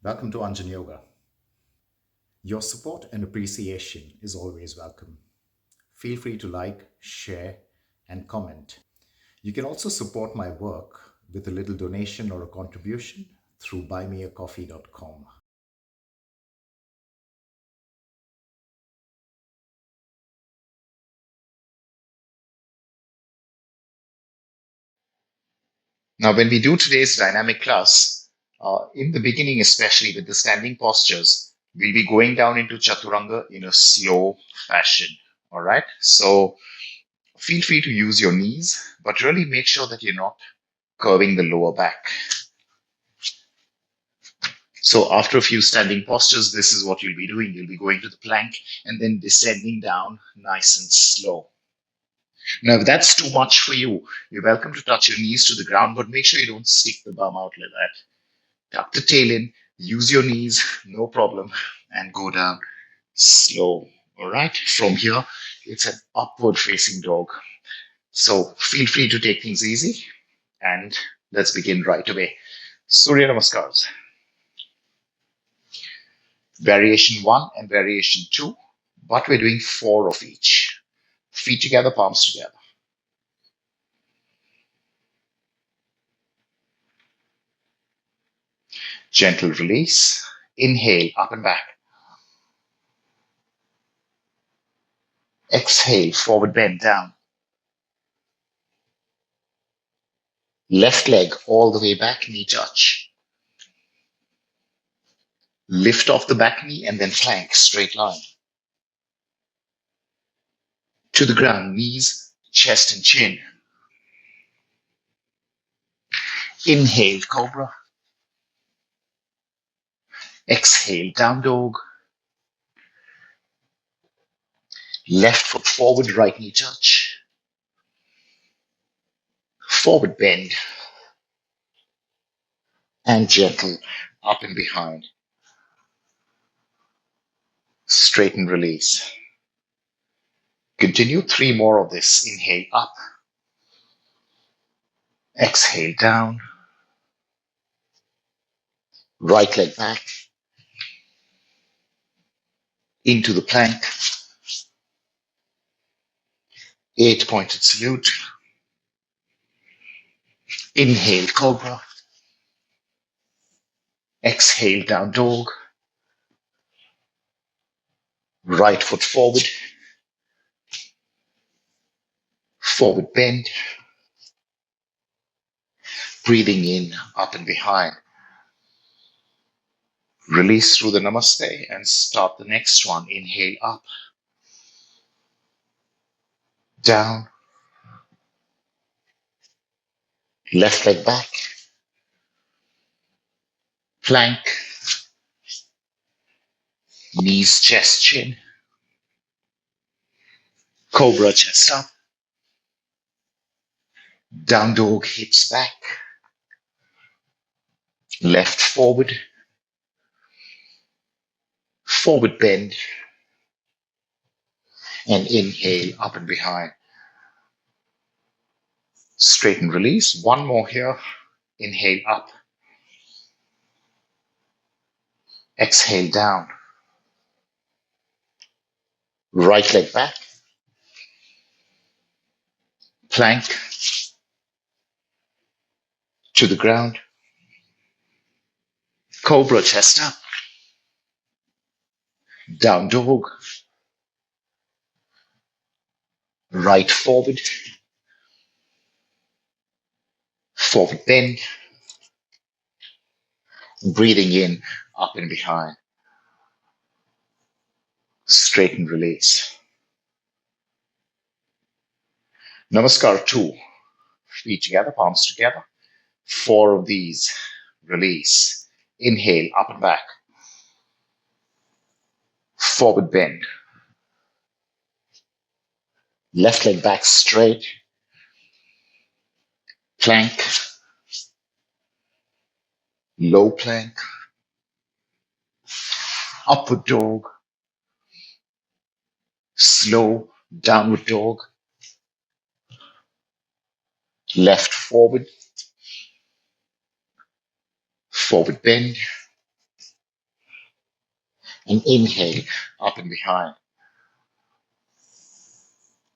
Welcome to Anjan Yoga. Your support and appreciation is always welcome. Feel free to like, share, and comment. You can also support my work with a little donation or a contribution through buymeacoffee.com. Now, when we do today's dynamic class, in the beginning, especially with the standing postures, we'll be going down into Chaturanga in a slow fashion. All right. So feel free to use your knees, but really make sure that you're not curving the lower back. So after a few standing postures, this is what you'll be doing. You'll be going to the plank and then descending down nice and slow. Now, if that's too much for you, you're welcome to touch your knees to the ground, but make sure you don't stick the bum out like that. Tuck the tail in, use your knees, no problem, and go down slow. All right. From here, it's an upward facing dog. So feel free to take things easy and let's begin right away. Surya Namaskars. Variation one and variation two, but we're doing four of each. Feet together, palms together. Gentle release. Inhale, up and back. Exhale, forward bend down. Left leg all the way back, knee touch. Lift off the back knee and then plank, straight line. To the ground, knees, chest and chin. Inhale, cobra. Exhale, down dog. Left foot forward, right knee touch. Forward bend. And gentle, up and behind. Straighten, release. Continue 3 more of this. Inhale, up. Exhale, down. Right leg back. Into the plank. 8-pointed salute. Inhale, cobra. Exhale, down dog. Right foot forward. Forward bend. Breathing in, up and behind. Release through the namaste and start the next one. Inhale, up. Down. Left leg back. Plank. Knees, chest, chin. Cobra, chest up. Down dog, hips back. Left forward. Forward bend. And inhale, up and behind. Straighten, release. One more here. Inhale, up. Exhale, down. Right leg back. Plank. To the ground. Cobra, chest up. Down dog. Right forward. Forward bend. Breathing in, up and behind. Straighten, release. Namaskar 2. Feet together, palms together. 4 of these. Release. Inhale, up and back. Forward bend. Left leg back straight. Plank. Low plank. Upward dog. Slow downward dog. Left forward. Forward bend. And inhale, up and behind.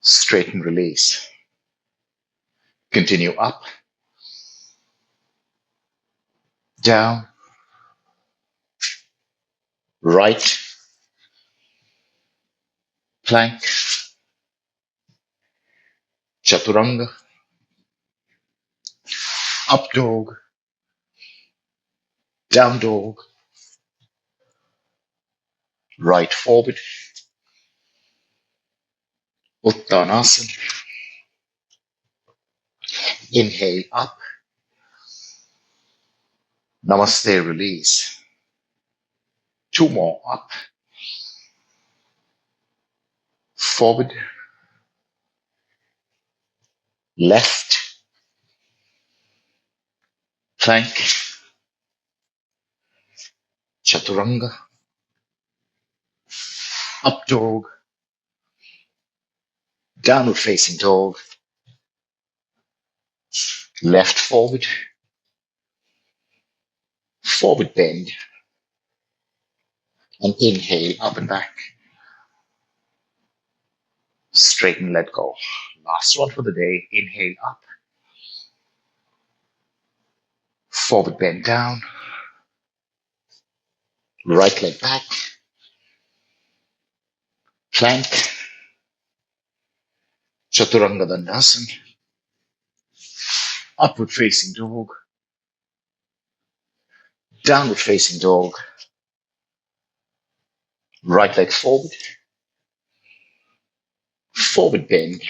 Straighten, release. Continue up, down, right, plank, chaturanga, up dog, down dog, right forward, uttanasana. Inhale up, namaste, release. Two more up, forward, left, plank, chaturanga, up dog, downward facing dog, left forward, forward bend, and inhale up and back. Straighten, let go. Last one for the day. Inhale up, forward bend down, right leg back, plank, chaturanga dandasana, upward facing dog, downward facing dog, right leg forward, forward bend,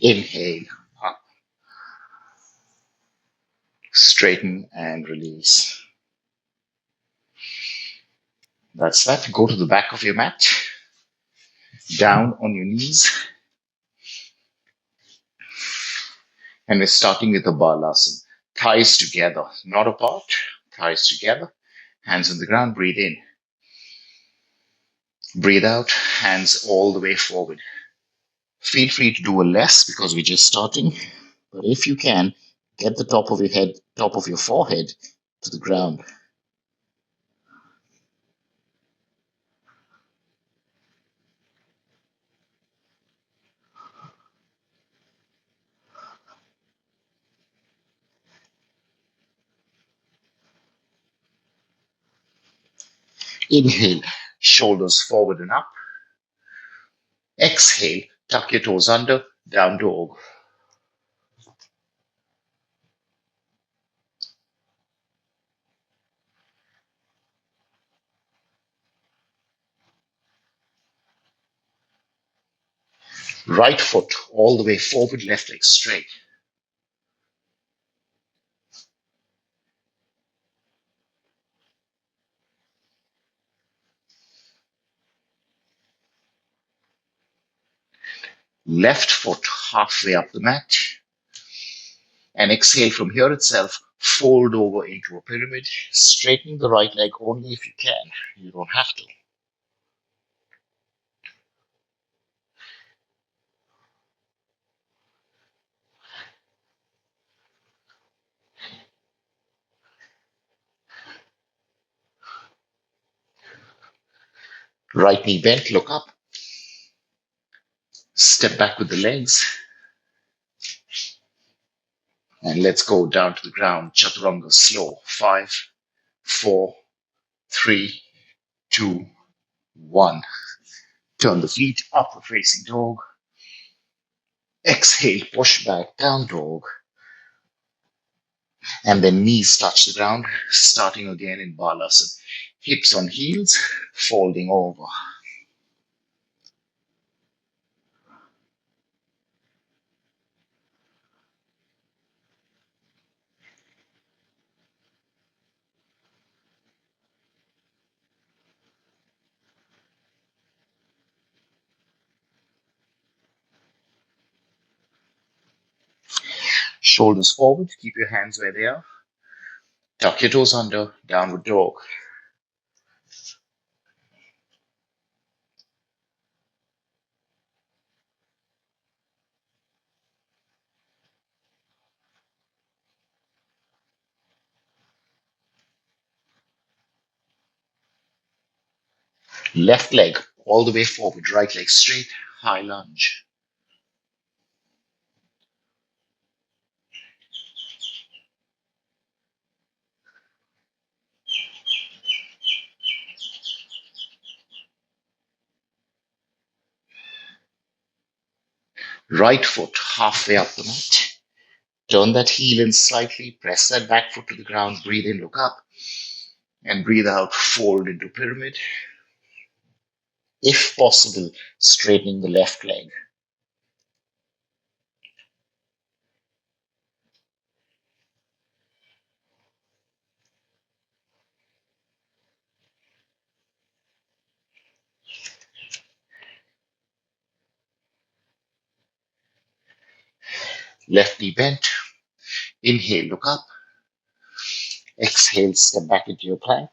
inhale up, straighten and release. That's that. Go to the back of your mat, down on your knees, and we're starting with a balasana. Thighs together, not apart, thighs together, hands on the ground, breathe in. Breathe out, hands all the way forward. Feel free to do a less because we're just starting, but if you can, get the top of your head, top of your forehead to the ground. Inhale, shoulders forward and up. Exhale, tuck your toes under, down dog. Right foot all the way forward, left leg straight. Left foot halfway up the mat. And exhale from here itself, fold over into a pyramid, straightening the right leg only if you can. You don't have to. Right knee bent, look up. Step back with the legs. And let's go down to the ground. Chaturanga slow. 5, 4, 3, 2, 1. Turn the feet, upward facing dog. Exhale, push back, down dog. And then knees touch the ground, starting again in balasana. Hips on heels, folding over. Shoulders forward, keep your hands where they are. Tuck your toes under, downward dog. Left leg all the way forward, right leg straight, high lunge. Right foot halfway up the mat. Turn that heel in slightly, press that back foot to the ground, breathe in, look up, and breathe out, fold into pyramid. If possible, straightening the left leg. Left knee bent. Inhale, look up. Exhale, step back into your plank.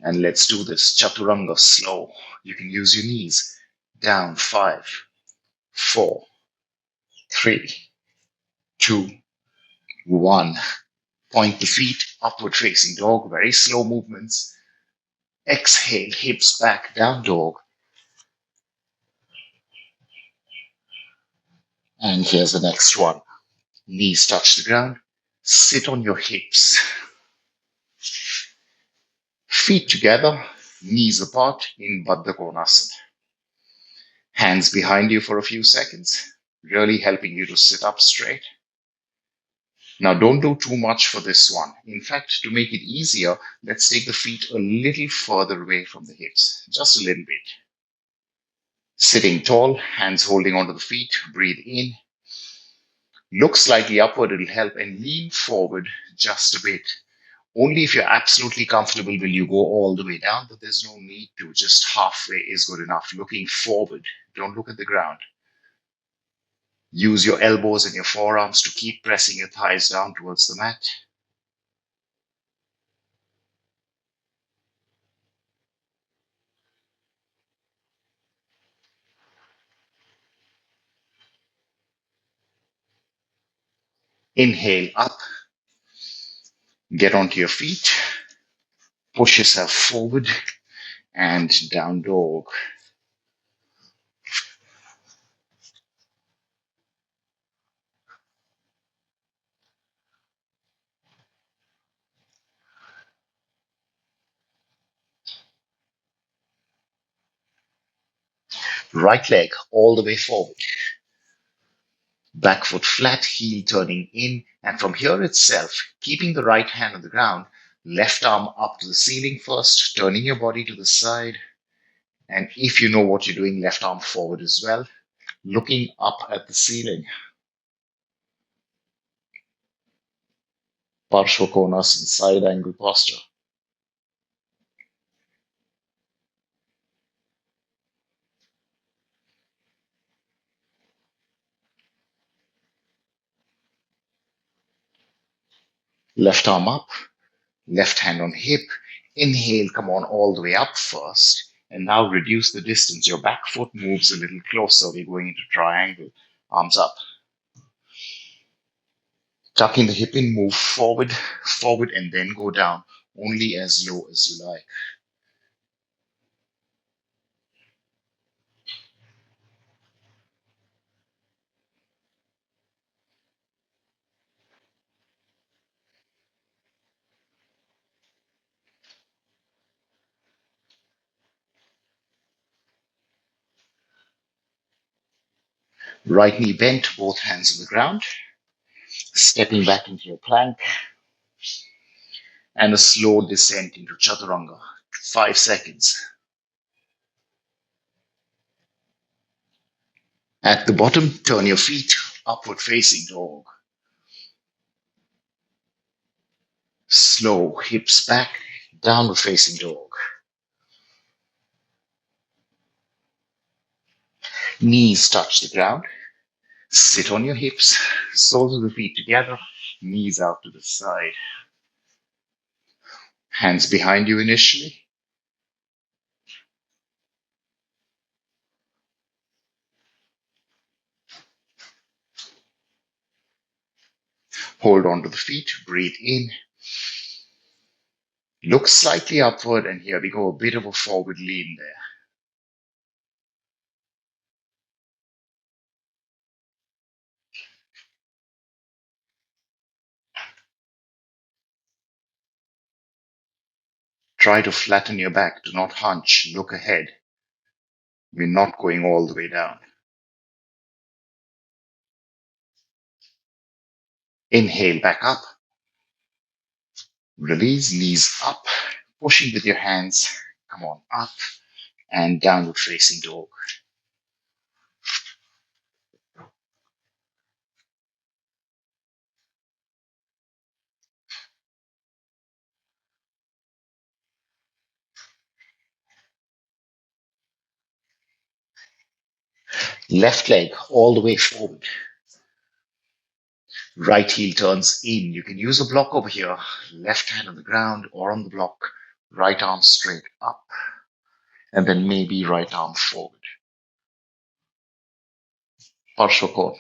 And let's do this chaturanga slow. You can use your knees. Down, 5, 4, 3, 2, 1. Point the feet, upward facing dog, very slow movements. Exhale, hips back, down dog. And here's the next one. Knees touch the ground. Sit on your hips. Feet together, knees apart in Baddha Konasana. Hands behind you for a few seconds, really helping you to sit up straight. Now, don't do too much for this one. In fact, to make it easier, let's take the feet a little further away from the hips, just a little bit. Sitting tall, hands holding onto the feet, breathe in. Look slightly upward, it'll help, and lean forward just a bit. Only if you're absolutely comfortable will you go all the way down, but there's no need to. Just halfway is good enough. Looking forward, don't look at the ground. Use your elbows and your forearms to keep pressing your thighs down towards the mat. Inhale up, get onto your feet, push yourself forward, and down dog. Right leg all the way forward. Back foot flat, heel turning in, and from here itself, keeping the right hand on the ground, left arm up to the ceiling first, turning your body to the side, and if you know what you're doing, left arm forward as well, looking up at the ceiling. Parshva Konasana, side angle posture. Left arm up, left hand on hip. Inhale, come on all the way up first. And now reduce the distance. Your back foot moves a little closer. We're going into triangle. Arms up. Tucking the hip in, move forward, forward, and then go down. Only as low as you like. Right knee bent, both hands on the ground. Stepping back into your plank. And a slow descent into chaturanga. 5 seconds. At the bottom, turn your feet upward facing dog. Slow, hips back, downward facing dog. Knees touch the ground. Sit on your hips, soles of the feet together, knees out to the side. Hands behind you initially. Hold on to the feet, breathe in. Look slightly upward, and here we go, a bit of a forward lean there. Try to flatten your back. Do not hunch. Look ahead. We're not going all the way down. Inhale back up. Release, knees up. Pushing with your hands. Come on, up and downward facing dog. Left leg all the way forward. Right heel turns in. You can use a block over here. Left hand on the ground or on the block. Right arm straight up. And then maybe right arm forward. Parshvakot.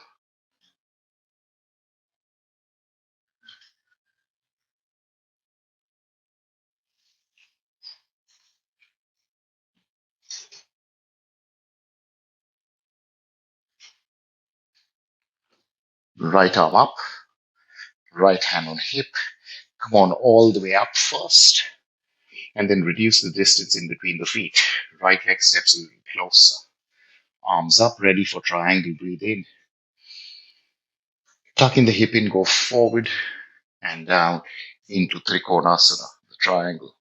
Right arm up. Right hand on hip. Come on all the way up first. And then reduce the distance in between the feet. Right leg steps a little closer. Arms up, ready for triangle. Breathe in. Tuck in the hip in, go forward and down into Trikonasana, the triangle.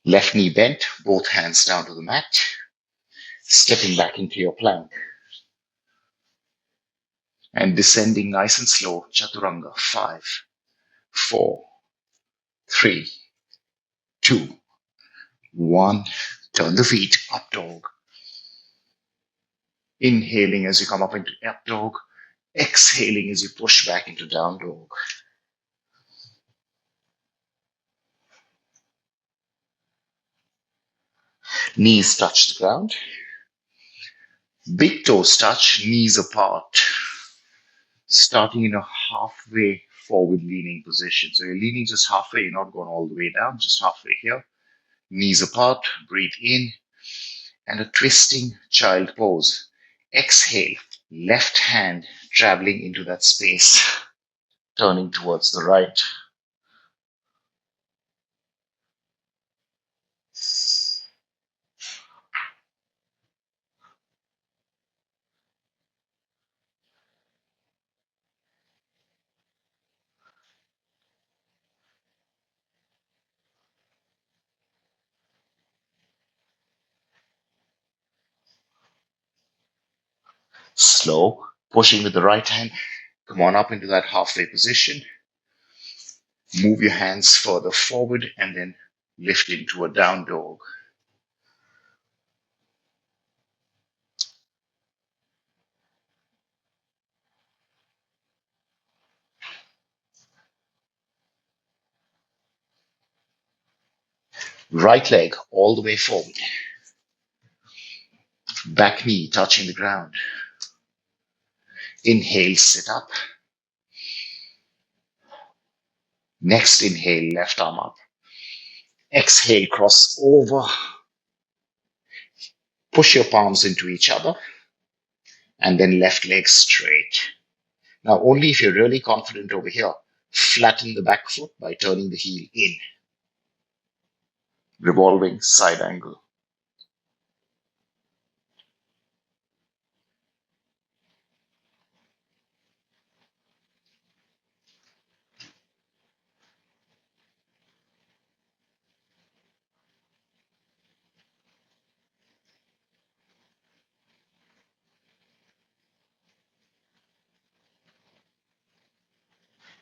Left knee bent, both hands down to the mat. Stepping back into your plank. And descending nice and slow, Chaturanga. 5, 4, 3, 2, 1. Turn the feet, up dog. Inhaling as you come up into up dog. Exhaling as you push back into down dog. Knees touch the ground. Big toes touch, knees apart. Starting in a halfway forward leaning position. So you're leaning just halfway, you're not going all the way down, just halfway here. Knees apart, breathe in, and a twisting child pose. Exhale, left hand traveling into that space, turning towards the right. Slow, pushing with the right hand. Come on up into that halfway position. Move your hands further forward and then lift into a down dog. Right leg all the way forward. Back knee touching the ground. Inhale, sit up. Next inhale, left arm up. Exhale, cross over. Push your palms into each other. And then left leg straight. Now, only if you're really confident over here, flatten the back foot by turning the heel in. Revolving side angle.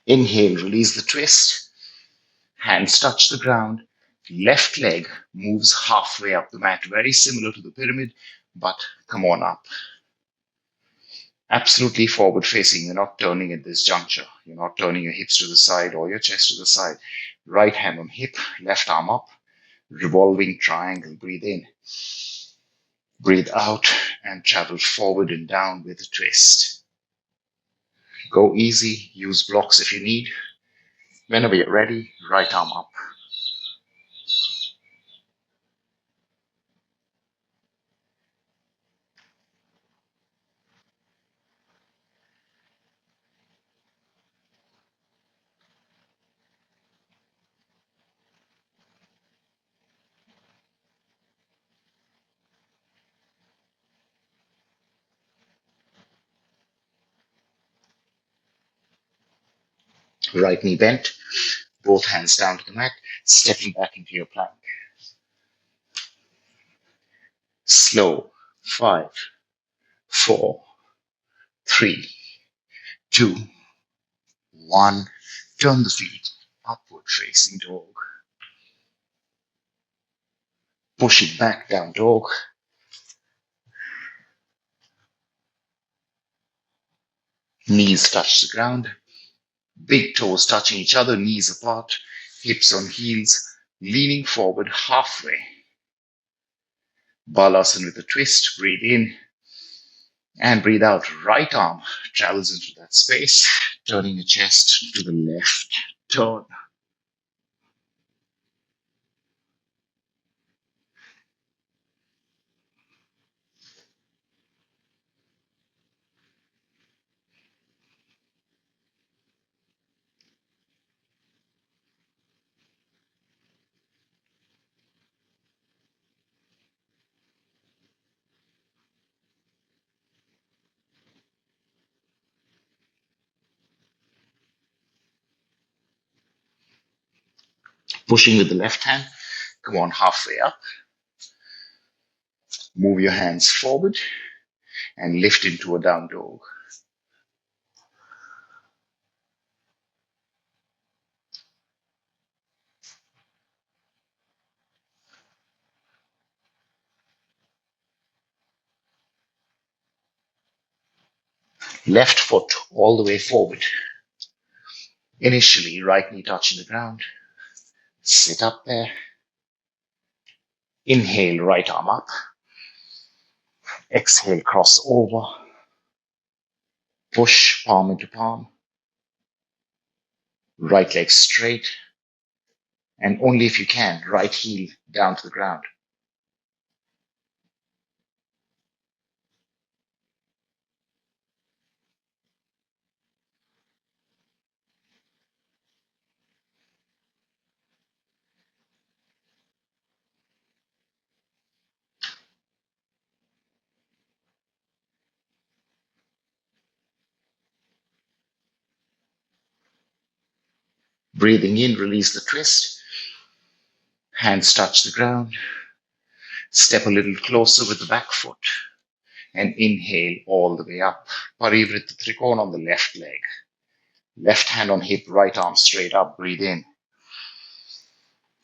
Inhale, release the twist. Hands touch the ground. Left leg moves halfway up the mat, very similar to the pyramid, but come on up. Absolutely forward facing. You're not turning at this juncture. You're not turning your hips to the side or your chest to the side. Right hand on hip, left arm up, revolving triangle. Breathe in, breathe out, and travel forward and down with a twist. Go easy, use blocks if you need. Whenever you're ready, right arm up. Right knee bent, both hands down to the mat, stepping back into your plank. Slow. 5, 4, 3, 2, 1. Turn the feet. Upward facing dog. Pushing back down dog. Knees touch the ground. Big toes touching each other, knees apart, hips on heels, leaning forward halfway. Balasana with a twist. Breathe in and breathe out. Right arm travels into that space, turning the chest to the left. Turn. Pushing with the left hand. Come on, halfway up. Move your hands forward and lift into a down dog. Left foot all the way forward. Initially, right knee touching the ground. Sit up there. Inhale, right arm up. Exhale, cross over. Push palm into palm. Right leg straight. And only if you can, right heel down to the ground. Breathing in, release the twist. Hands touch the ground. Step a little closer with the back foot. And inhale all the way up. Parivritta Trikona on the left leg. Left hand on hip, right arm straight up. Breathe in.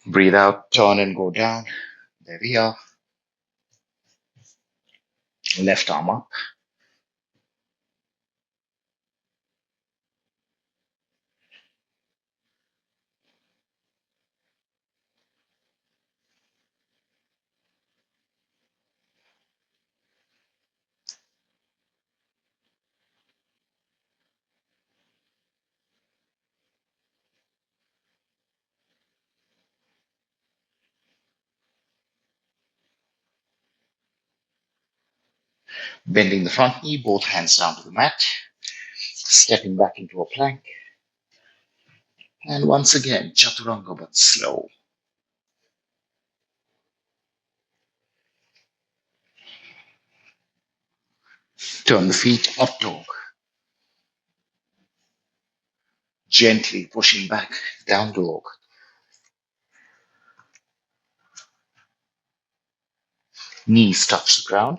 Breathe out, turn and go down. There we are. Left arm up. Bending the front knee, both hands down to the mat. Stepping back into a plank. And once again, chaturanga but slow. Turn the feet, up dog. Gently pushing back, down dog. Knees touch the ground.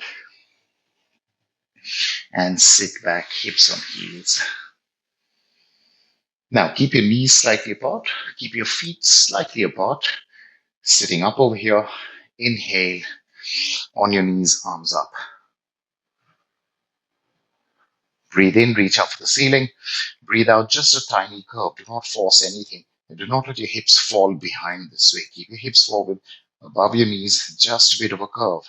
And sit back, hips on heels. Now keep your knees slightly apart. Keep your feet slightly apart. Sitting up over here. Inhale on your knees, arms up. Breathe in, reach up for the ceiling. Breathe out, just a tiny curve. Do not force anything. And do not let your hips fall behind this way. Keep your hips forward above your knees, just a bit of a curve.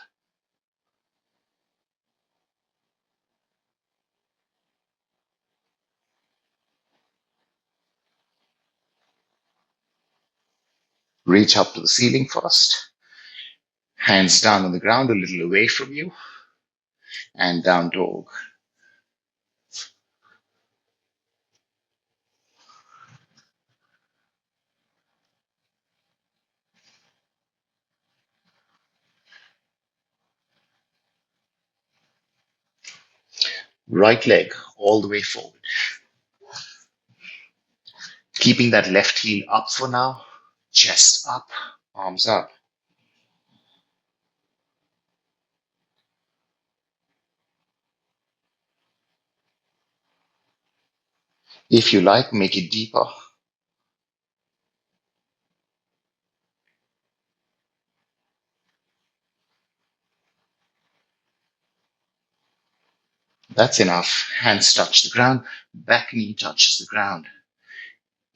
Reach up to the ceiling first. Hands down on the ground, a little away from you, and down dog. Right leg all the way forward. Keeping that left heel up for now. Chest up, arms up. If you like, make it deeper. That's enough. Hands touch the ground. Back knee touches the ground.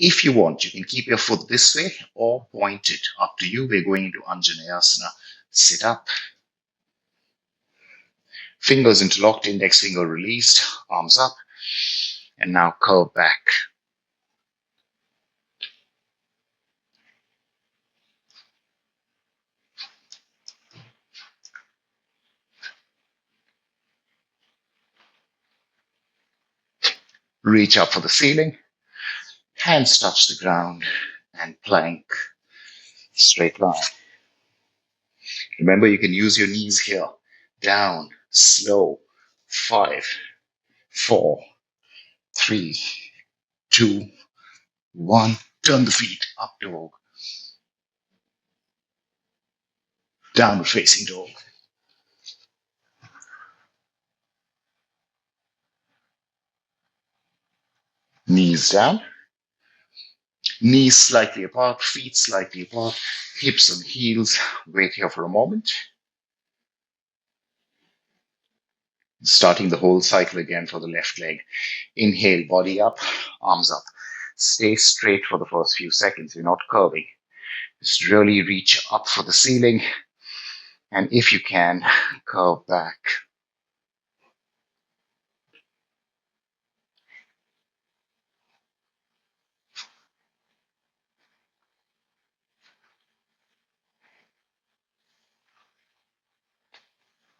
If you want, you can keep your foot this way or point it. Up to you. We're going into Anjaneyasana. Sit up. Fingers interlocked, index finger released, arms up. And now curve back. Reach up for the ceiling. Hands touch the ground and plank. Straight line. Remember, you can use your knees here. Down, slow. 5, 4, 3, 2, 1. Turn the feet. Up dog. Downward facing dog. Knees down. Knees slightly apart. Feet slightly apart. Hips on heels. Wait here for a moment. Starting the whole cycle again for the left leg. Inhale, body up, arms up. Stay straight for the first few seconds. You're not curving. Just really reach up for the ceiling. And if you can, curve back.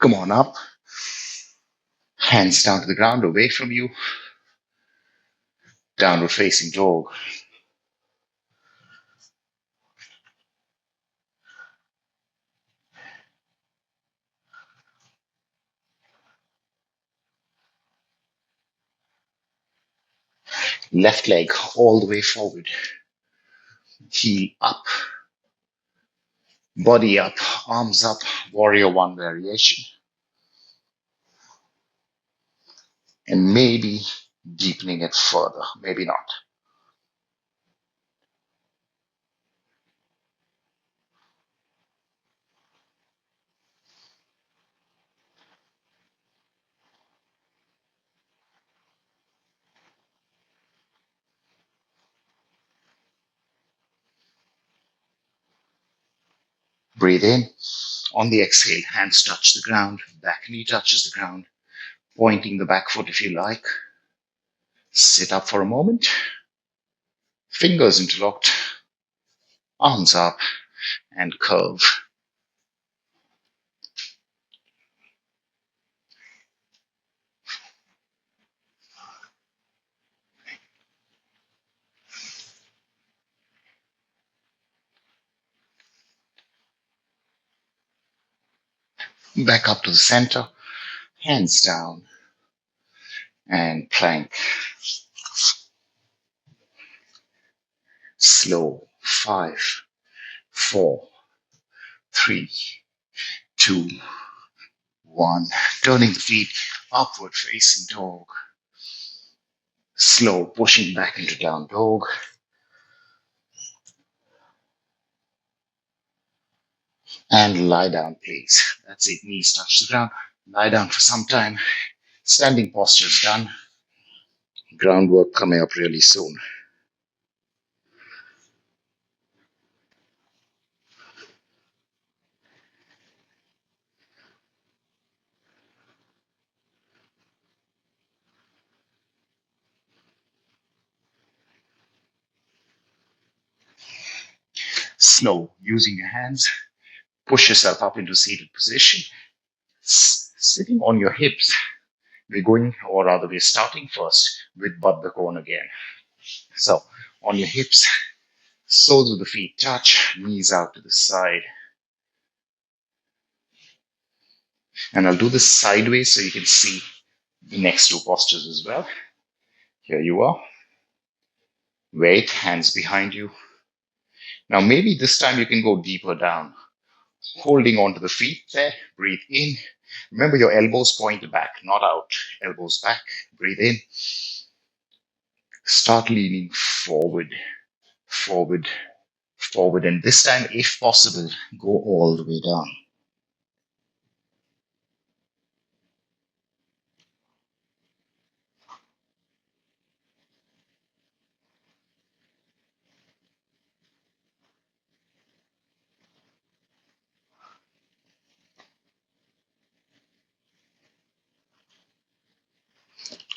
Come on up. Hands down to the ground, away from you. Downward facing dog. Left leg all the way forward. Heel up. Body up, arms up. Warrior one variation. And maybe deepening it further. Maybe not. Breathe in. On the exhale, hands touch the ground. Back knee touches the ground. Pointing the back foot if you like. Sit up for a moment. Fingers interlocked. Arms up and curve. Back up to the center. Hands down and plank. Slow. 5, 4, 3, 2, 1. Turning the feet upward facing dog. Slow, pushing back into down dog. And lie down, please. That's it. Knees touch the ground. Lie down for some time. Standing posture is done. Groundwork coming up really soon. Slow, using your hands. Push yourself up into seated position. Sitting on your hips. We're going, or rather, we're starting first with Baddha Kona again. So, on your hips, soles of the feet touch, knees out to the side. And I'll do this sideways so you can see the next two postures as well. Here you are. Wait, hands behind you. Now, maybe this time you can go deeper down, holding onto the feet there. Breathe in. Remember your elbows point back, not out. Elbows back. Breathe in. Start leaning forward, forward, forward. And this time, if possible, go all the way down.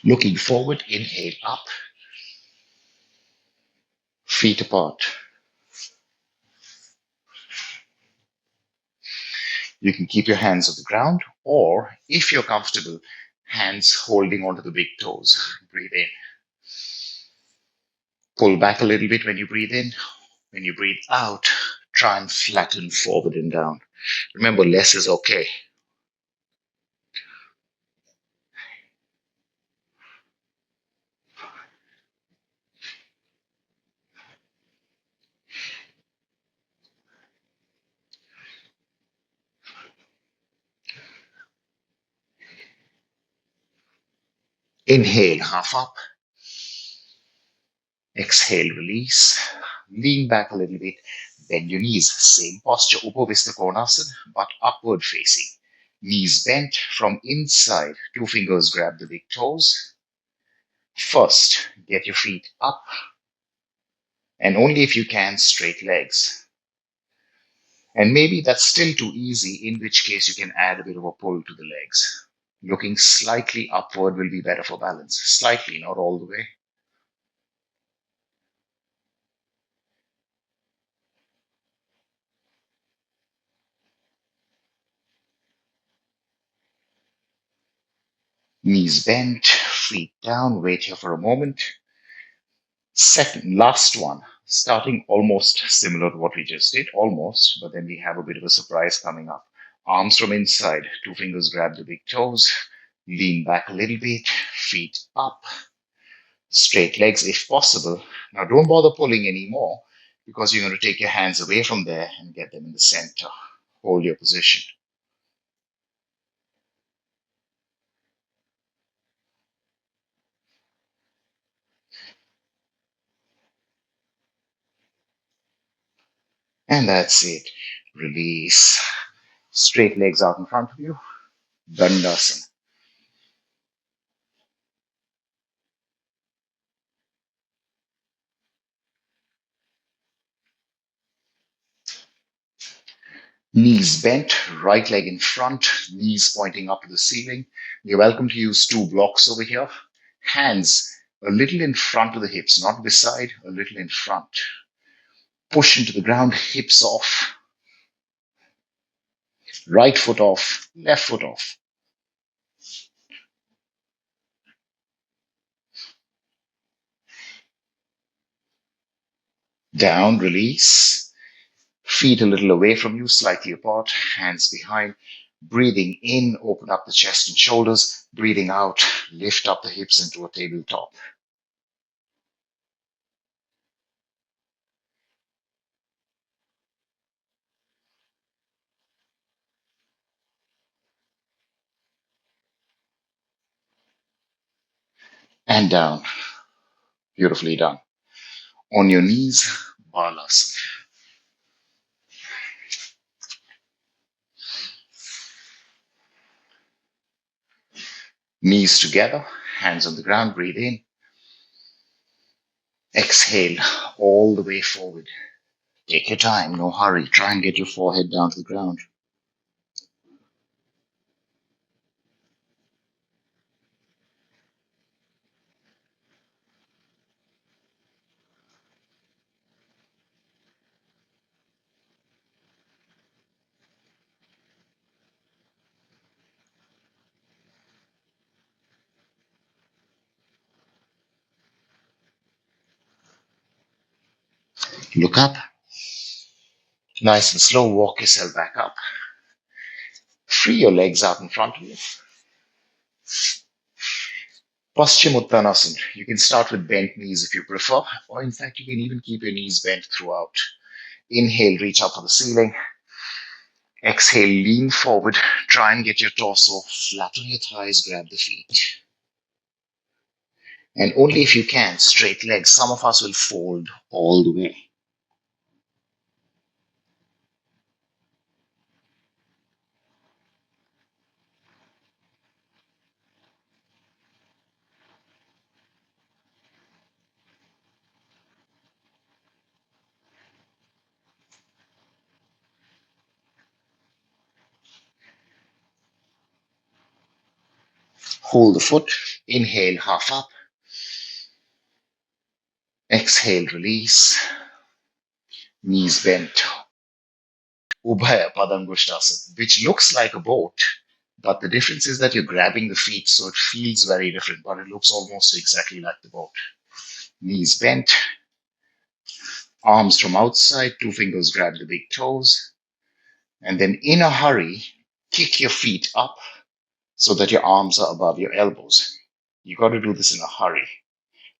Looking forward, inhale up, feet apart. You can keep your hands on the ground, or if you're comfortable, hands holding onto the big toes. Breathe in. Pull back a little bit when you breathe in. When you breathe out, try and flatten forward and down. Remember, less is okay. Inhale, half up. Exhale, release. Lean back a little bit. Bend your knees. Same posture, Upavista Konasana, but upward facing. Knees bent from inside. Two fingers grab the big toes. First, get your feet up, and only if you can, straight legs. And maybe that's still too easy, in which case you can add a bit of a pull to the legs. Looking slightly upward will be better for balance. Slightly, not all the way. Knees bent, feet down. Wait here for a moment. Second, last one, starting almost similar to what we just did, almost, but then we have a bit of a surprise coming up. Arms from inside, two fingers grab the big toes, lean back a little bit, feet up, straight legs if possible. Now, don't bother pulling anymore because you're going to take your hands away from there and get them in the center. Hold your position. And that's it. Release. Straight legs out in front of you. Dandasana. Knees bent, right leg in front, knees pointing up to the ceiling. You're welcome to use two blocks over here. Hands a little in front of the hips, not beside, a little in front. Push into the ground, hips off. Right foot off, left foot off. Down, release. Feet a little away from you, slightly apart, hands behind. Breathing in, open up the chest and shoulders. Breathing out, lift up the hips into a tabletop. And down. Beautifully done. On your knees, balasana. Knees together, hands on the ground, breathe in. Exhale all the way forward. Take your time, no hurry. Try and get your forehead down to the ground. Look up. Nice and slow, walk yourself back up. Free your legs out in front of you. Paschimottanasana. You can start with bent knees if you prefer, or in fact, you can even keep your knees bent throughout. Inhale, reach up to the ceiling. Exhale, lean forward. Try and get your torso flat on your thighs. Grab the feet. And only if you can, straight legs. Some of us will fold all the way. Hold the foot. Inhale, half up. Exhale, release. Knees bent. Ubhaya Padangusthasana, which looks like a boat, but the difference is that you're grabbing the feet, so it feels very different, but it looks almost exactly like the boat. Knees bent, arms from outside, two fingers grab the big toes, and then in a hurry, kick your feet up so that your arms are above your elbows. You got to do this in a hurry.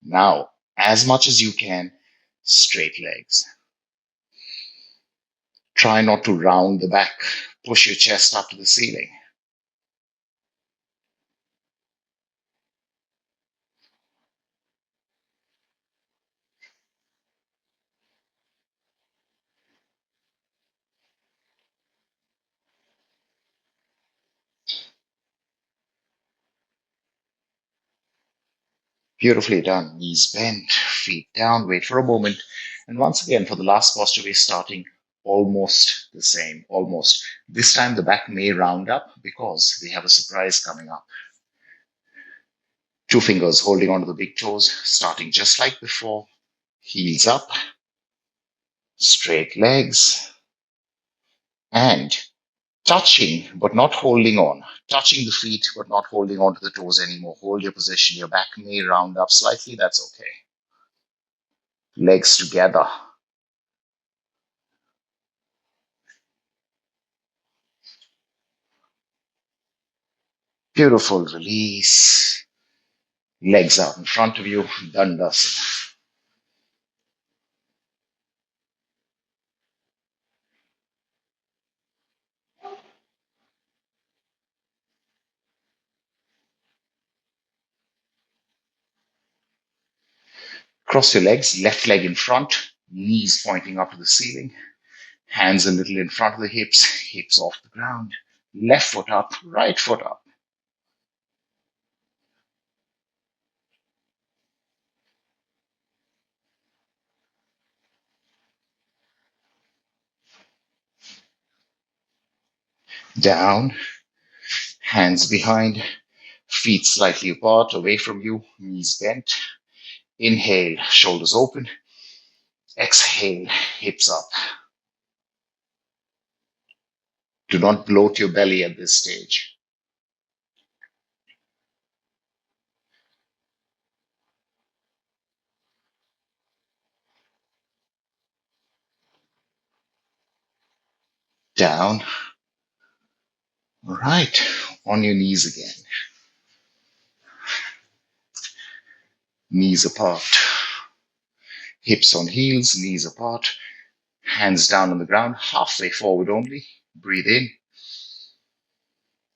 Now, as much as you can, straight legs. Try not to round the back. Push your chest up to the ceiling. Beautifully done. Knees bent, feet down. Wait for a moment. And once again, for the last posture, we're starting almost the same. Almost. This time, the back may round up because we have a surprise coming up. Two fingers holding onto the big toes, starting just like before. Heels up, straight legs, and touching but not holding on. Touching the feet but not holding on to the toes anymore. Hold your position. Your back may round up slightly. That's okay. Legs together. Beautiful release. Legs out in front of you. Dandasana. Cross your legs. Left leg in front. Knees pointing up to the ceiling. Hands a little in front of the hips. Hips off the ground. Left foot up. Right foot up. Down. Hands behind. Feet slightly apart, away from you. Knees bent. Inhale. Shoulders open. Exhale. Hips up. Do not bloat your belly at this stage. Down. All right. On your knees again. Knees apart. Hips on heels, knees apart. Hands down on the ground, halfway forward only. Breathe in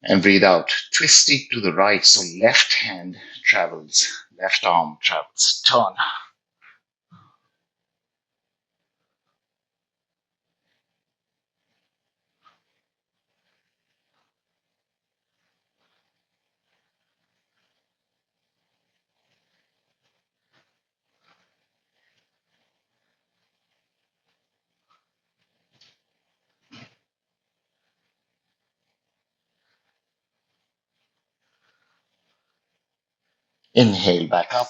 and breathe out. Twisting to the right, so left hand travels, left arm travels. Turn. Inhale back up,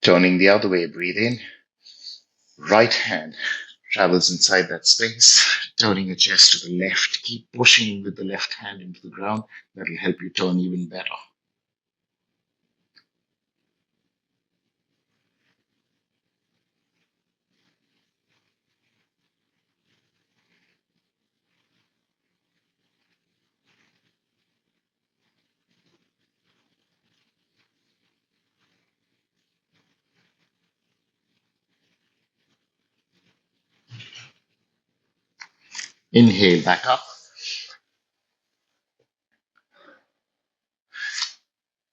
turning the other way. Breathe in. Right hand travels inside that space, turning your chest to the left. Keep pushing with the left hand into the ground. That'll help you turn even better. Inhale back up.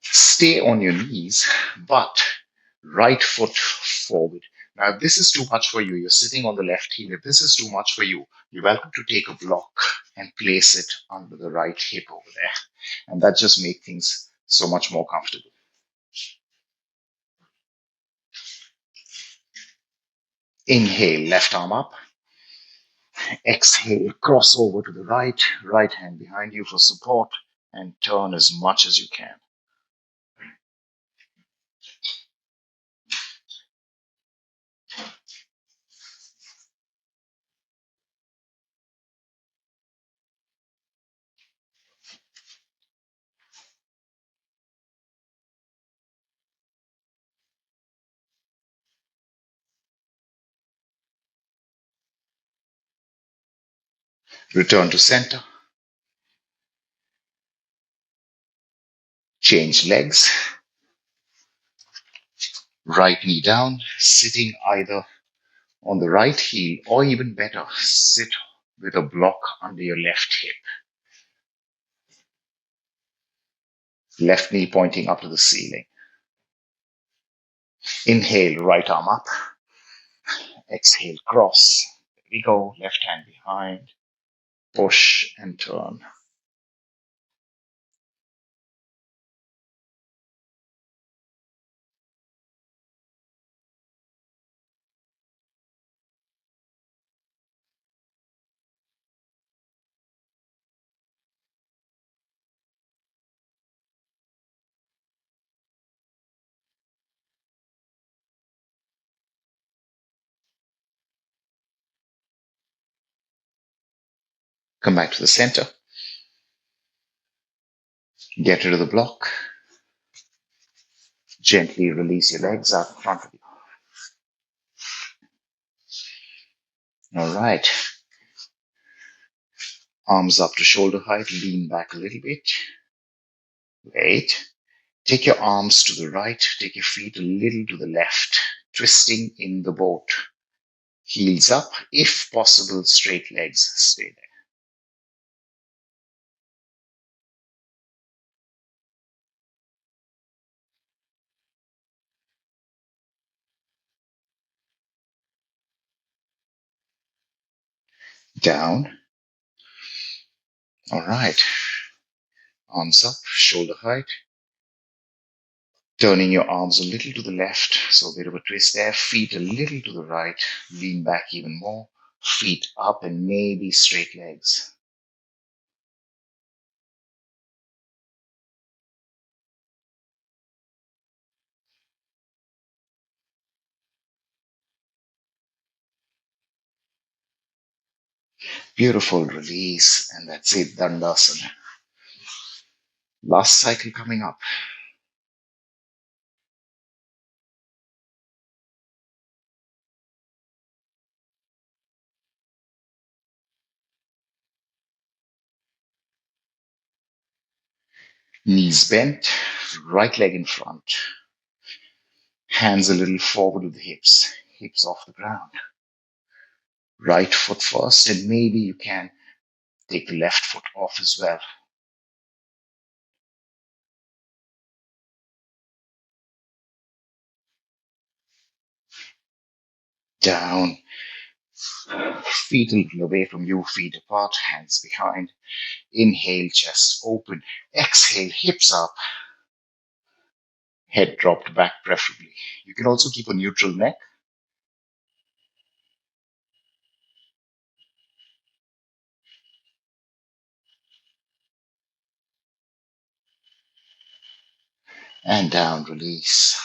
Stay on your knees, but right foot forward. Now, if this is too much for you, you're sitting on the left heel. If this is too much for you, you're welcome to take a block and place it under the right hip over there. And that just makes things so much more comfortable. Inhale, left arm up. Exhale, cross over to the right, right hand behind you for support, and turn as much as you can. Return to center. Change legs. Right knee down, sitting either on the right heel, or even better, sit with a block under your left hip. Left knee pointing up to the ceiling. Inhale, right arm up. Exhale, cross. There we go. Left hand behind. Push and turn. Come back to the center. Get rid of the block. Gently release your legs out in front of you. All right. Arms up to shoulder height. Lean back a little bit. Wait. Take your arms to the right. Take your feet a little to the left. Twisting in the boat. Heels up. If possible, straight legs. Stay there. Down. All right. Arms up, shoulder height. Turning your arms a little to the left. So a bit of a twist there. Feet a little to the right. Lean back even more. Feet up and maybe straight legs. Beautiful release. And that's it. Dandasana. Last cycle coming up. Knees bent. Right leg in front. Hands a little forward with the hips. Hips off the ground. Right foot first. And maybe you can take the left foot off as well. Down. Feet a little away from you, feet apart, hands behind. Inhale, chest open. Exhale, hips up, head dropped back preferably. You can also keep a neutral neck. and down, release.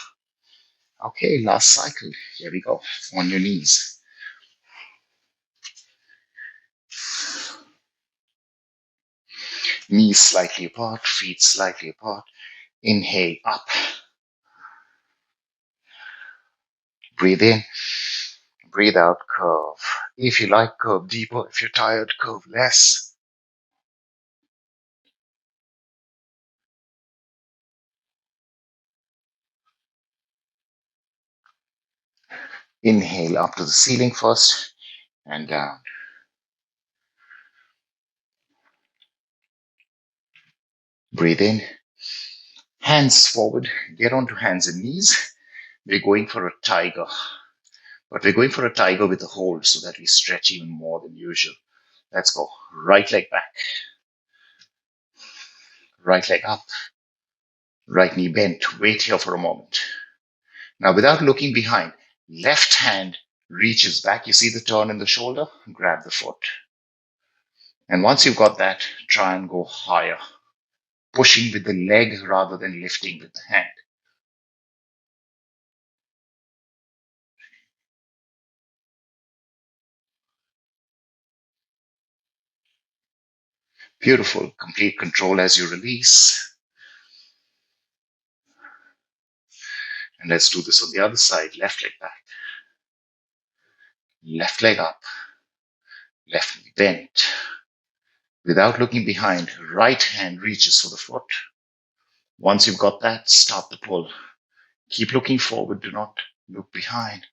Okay, last cycle. Here we go. On your knees. Knees slightly apart, feet slightly apart. Inhale up. Breathe in. Breathe out, curve. If you like, curve deeper. If you're tired, curve less. Inhale up to the ceiling first and down. Breathe in. Hands forward. Get onto hands and knees. We're going for a tiger. But we're going for a tiger with a hold so that we stretch even more than usual. Let's go. Right leg back. Right leg up. Right knee bent. Wait here for a moment. Now, without looking behind, left hand reaches back. You see the turn in the shoulder? Grab the foot. And once you've got that, try and go higher, pushing with the leg rather than lifting with the hand. Beautiful. Complete control as you release. And let's do this on the other side. Left leg back, left leg up, left knee bent. Without looking behind, right hand reaches for the foot. Once you've got that, start the pull. Keep looking forward. Do not look behind.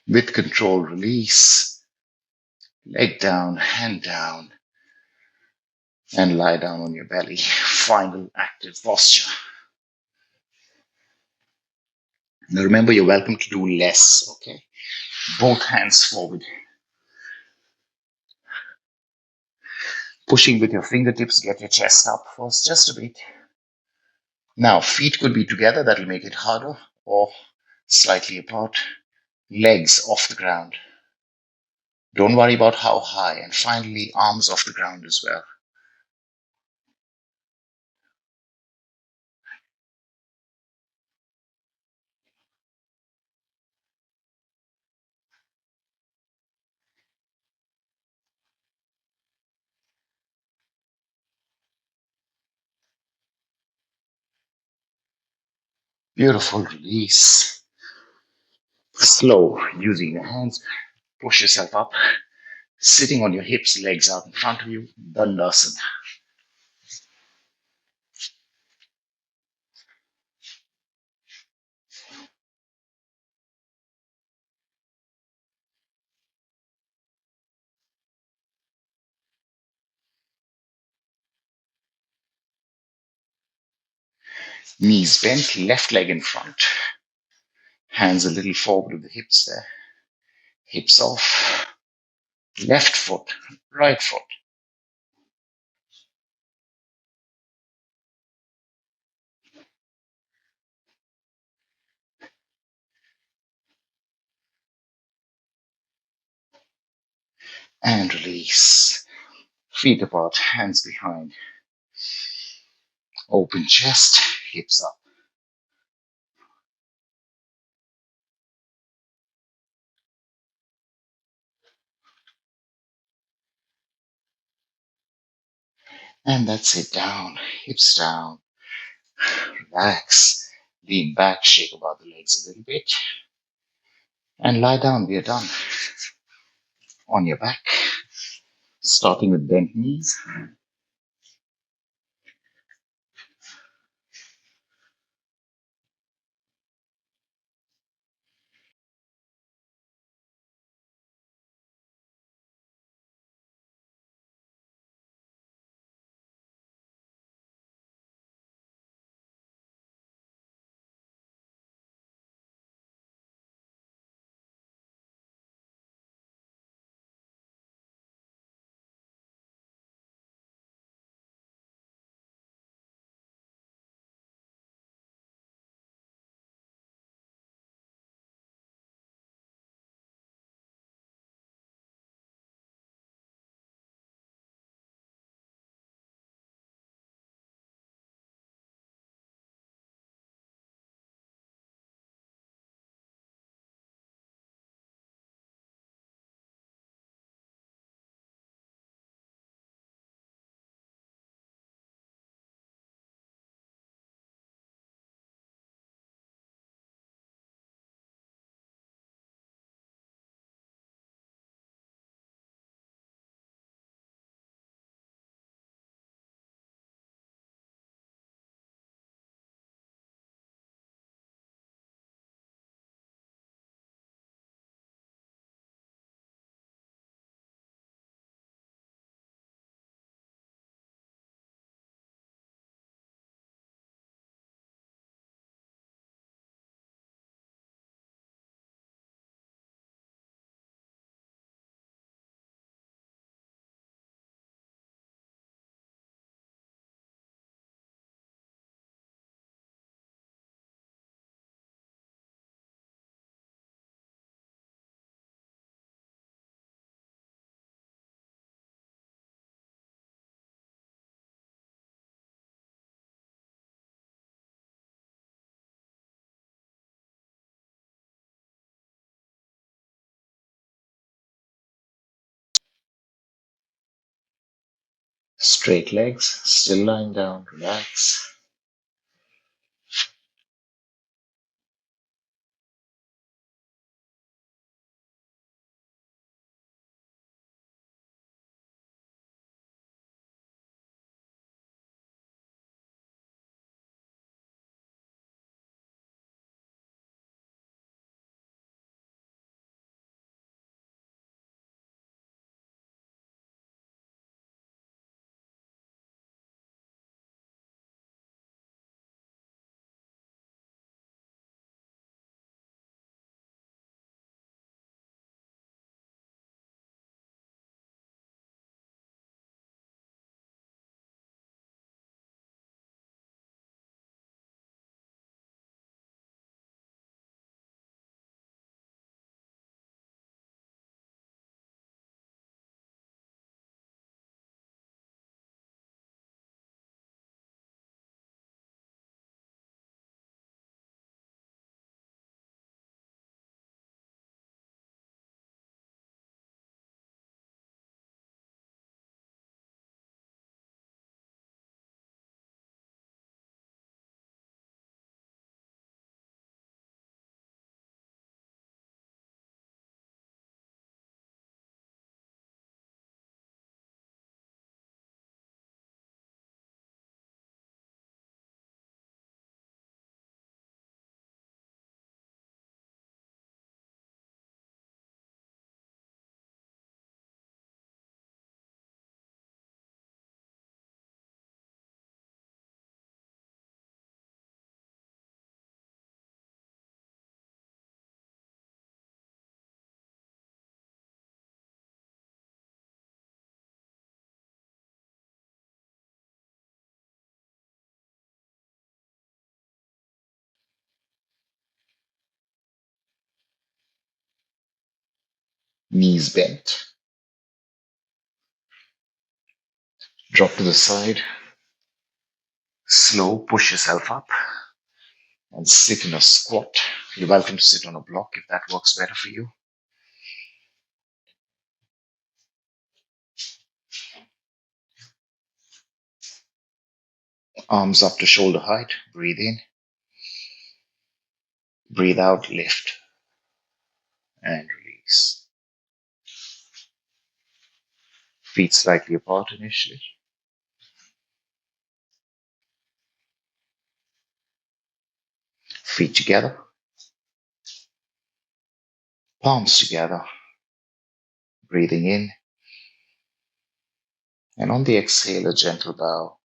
With control, release. Leg down, hand down, and lie down on your belly. Final active posture. Now remember, you're welcome to do less, okay? Both hands forward. Pushing with your fingertips, get your chest up first, just a bit. Now, feet could be together, that'll make it harder, or slightly apart. Legs off the ground. Don't worry about how high. And finally, arms off the ground as well. Beautiful release. Slow, using your hands. Push yourself up. Sitting on your hips, legs out in front of you. Dandasana. Knees bent, left leg in front. Hands a little forward with the hips there. Hips off. Left foot, right foot. And release. Feet apart, hands behind. Open chest, hips up. And that's it, down, hips down. Relax. Lean back, shake about the legs a little bit. And lie down, we are done. On your back, starting with bent knees. Straight legs, still lying down, relax. Knees bent. Drop to the side. Slow, push yourself up and sit in a squat. You're welcome to sit on a block if that works better for you. Arms up to shoulder height. Breathe in. Breathe out, lift and release. Feet slightly apart initially. Feet together. Palms together. Breathing in. And on the exhale, a gentle bow.